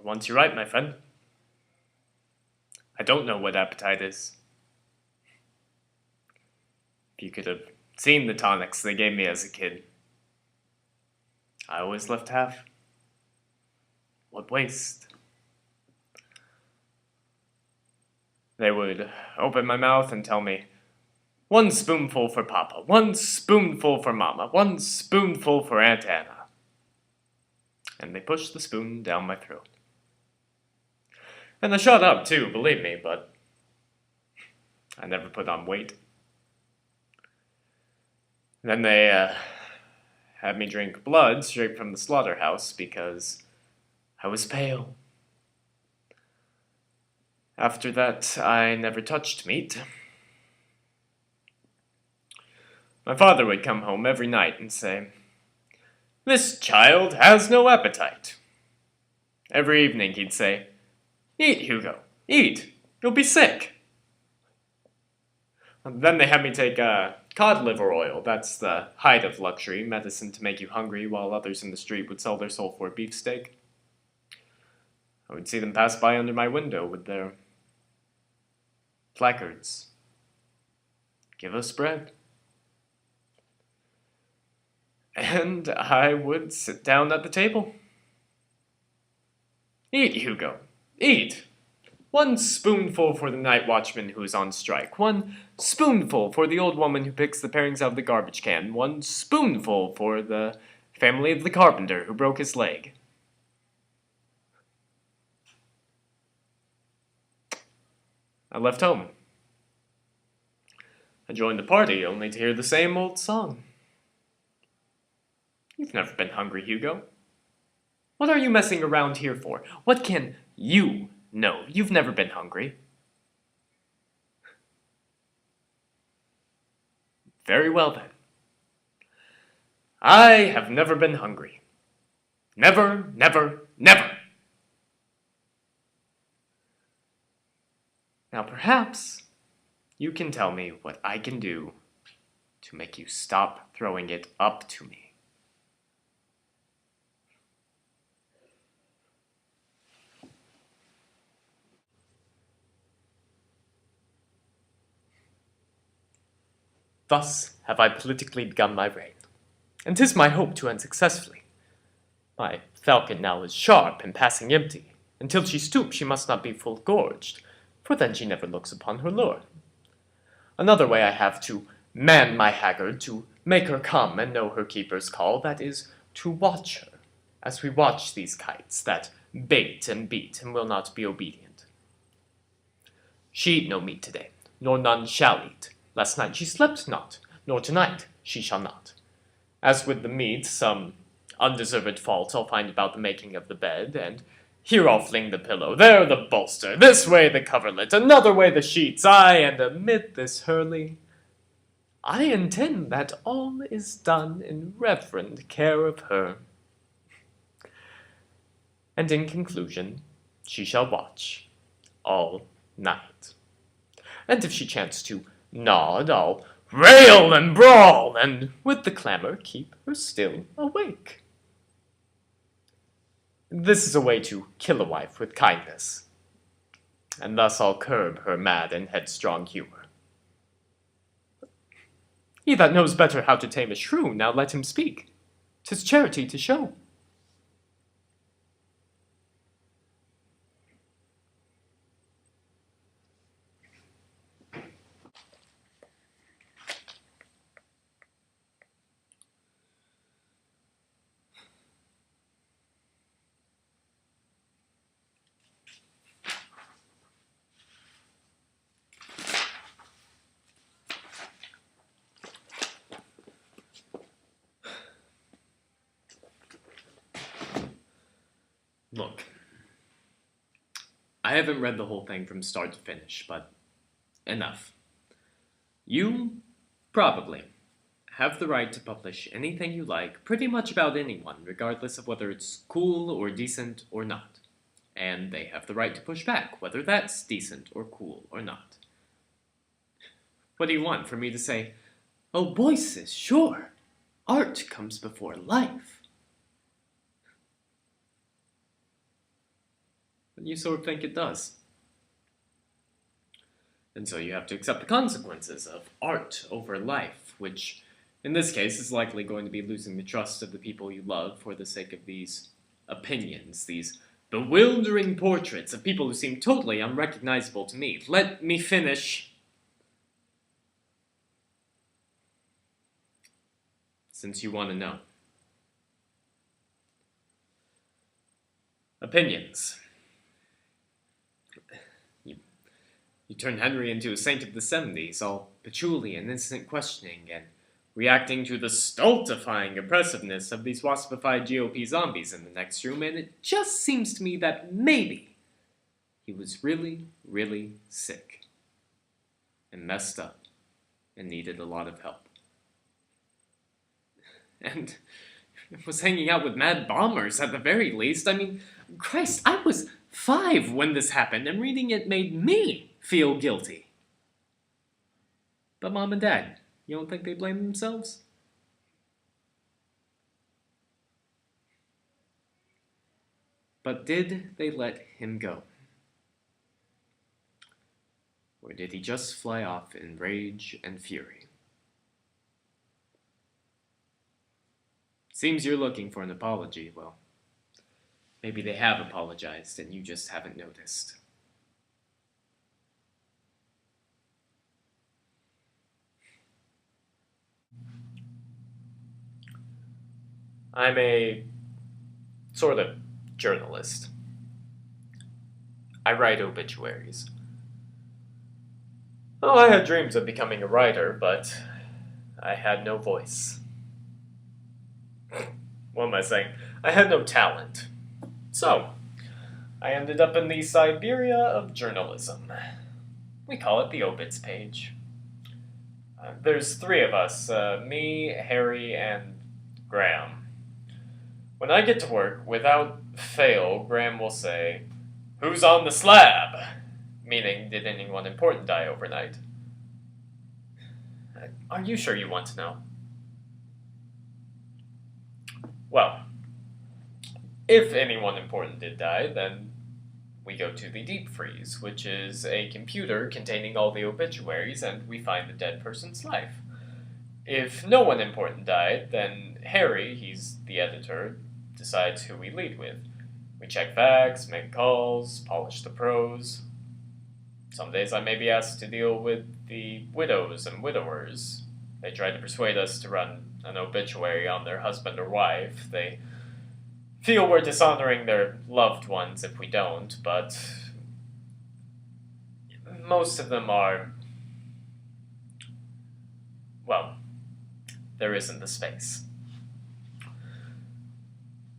For once you're right, my friend. I don't know what appetite is. If you could have seen the tonics they gave me as a kid. I always left half. What waste? They would open my mouth and tell me, 1 spoonful for Papa, 1 spoonful for Mama, 1 spoonful for Aunt Anna. And they pushed the spoon down my throat. And I shut up too, believe me, but I never put on weight. Then they had me drink blood straight from the slaughterhouse because I was pale. After that, I never touched meat. My father would come home every night and say, "This child has no appetite." Every evening he'd say, "Eat, Hugo, eat, you'll be sick." And then they had me take cod liver oil. That's the height of luxury, medicine to make you hungry while others in the street would sell their soul for a beefsteak. I would see them pass by under my window with their placards. "Give us bread." And I would sit down at the table. "Eat, Hugo, eat. 1 spoonful for the night watchman who's on strike. 1 spoonful for the old woman who picks the parings out of the garbage can. 1 spoonful for the family of the carpenter who broke his leg." I left home. I joined the party only to hear the same old song. "You've never been hungry, Hugo. What are you messing around here for? What can you know? You've never been hungry." Very well then. I have never been hungry. Never, never, never. Now perhaps you can tell me what I can do to make you stop throwing it up to me. Thus have I politically begun my reign, and 'tis my hope to end successfully. My falcon now is sharp and passing empty. Until she stoops she must not be full gorged, for then she never looks upon her lord. Another way I have to man my haggard, to make her come and know her keeper's call, that is, to watch her, as we watch these kites, that bait and beat and will not be obedient. She eat no meat today, nor none shall eat. Last night she slept not, nor tonight she shall not. As with the meat, some undeserved fault I'll find about the making of the bed, and here I'll fling the pillow, there the bolster, this way the coverlet, another way the sheets, aye, and amid this hurly, I intend that all is done in reverend care of her. And in conclusion, she shall watch all night. And if she chance to nod, I'll rail and brawl, and with the clamor keep her still awake. This is a way to kill a wife with kindness, and thus I'll curb her mad and headstrong humor. He that knows better how to tame a shrew, now let him speak. 'Tis charity to show. Look, I haven't read the whole thing from start to finish, but enough. You, probably, have the right to publish anything you like, pretty much about anyone, regardless of whether it's cool or decent or not. And they have the right to push back, whether that's decent or cool or not. What do you want, for me to say, "Oh, Boyces, sure, art comes before life"? But you sort of think it does. And so you have to accept the consequences of art over life, which in this case is likely going to be losing the trust of the people you love for the sake of these opinions, these bewildering portraits of people who seem totally unrecognizable to me. Let me finish. Since you want to know. Opinions. You turn Henry into a saint of the 70s, all patchouli and instant questioning, and reacting to the stultifying oppressiveness of these waspified GOP zombies in the next room, and it just seems to me that maybe he was really, really sick, and messed up, and needed a lot of help. And was hanging out with mad bombers at the very least. I mean, Christ, I was 5 when this happened, and reading it made me feel guilty. But Mom and Dad, you don't think they blame themselves? But did they let him go? Or did he just fly off in rage and fury? Seems you're looking for an apology. Well, maybe they have apologized and you just haven't noticed. I'm a sort of journalist. I write obituaries. Oh, I had dreams of becoming a writer, but I had no voice. What am I saying? I had no talent. So, I ended up in the Siberia of journalism. We call it the obits page. There's 3 of us, me, Harry, and Graham. When I get to work, without fail, Graham will say, "Who's on the slab?" Meaning, did anyone important die overnight? Are you sure you want to know? Well, if anyone important did die, then we go to the deep freeze, which is a computer containing all the obituaries, and we find the dead person's life. If no one important died, then Harry, he's the editor, decides who we lead with. We check facts, make calls, polish the prose. Some days I may be asked to deal with the widows and widowers. They try to persuade us to run an obituary on their husband or wife. They feel we're dishonoring their loved ones if we don't, but most of them are, well, there isn't the space.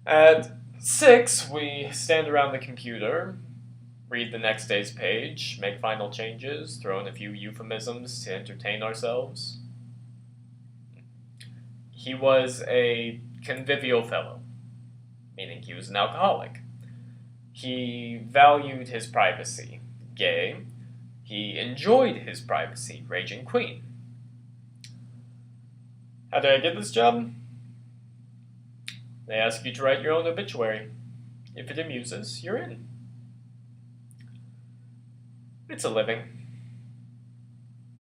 At 6, we stand around the computer, read the next day's page, make final changes, throw in a few euphemisms to entertain ourselves. He was a convivial fellow, meaning he was an alcoholic. He valued his privacy, gay. He enjoyed his privacy, raging queen. How did I get this job? They ask you to write your own obituary. If it amuses, you're in. It's a living.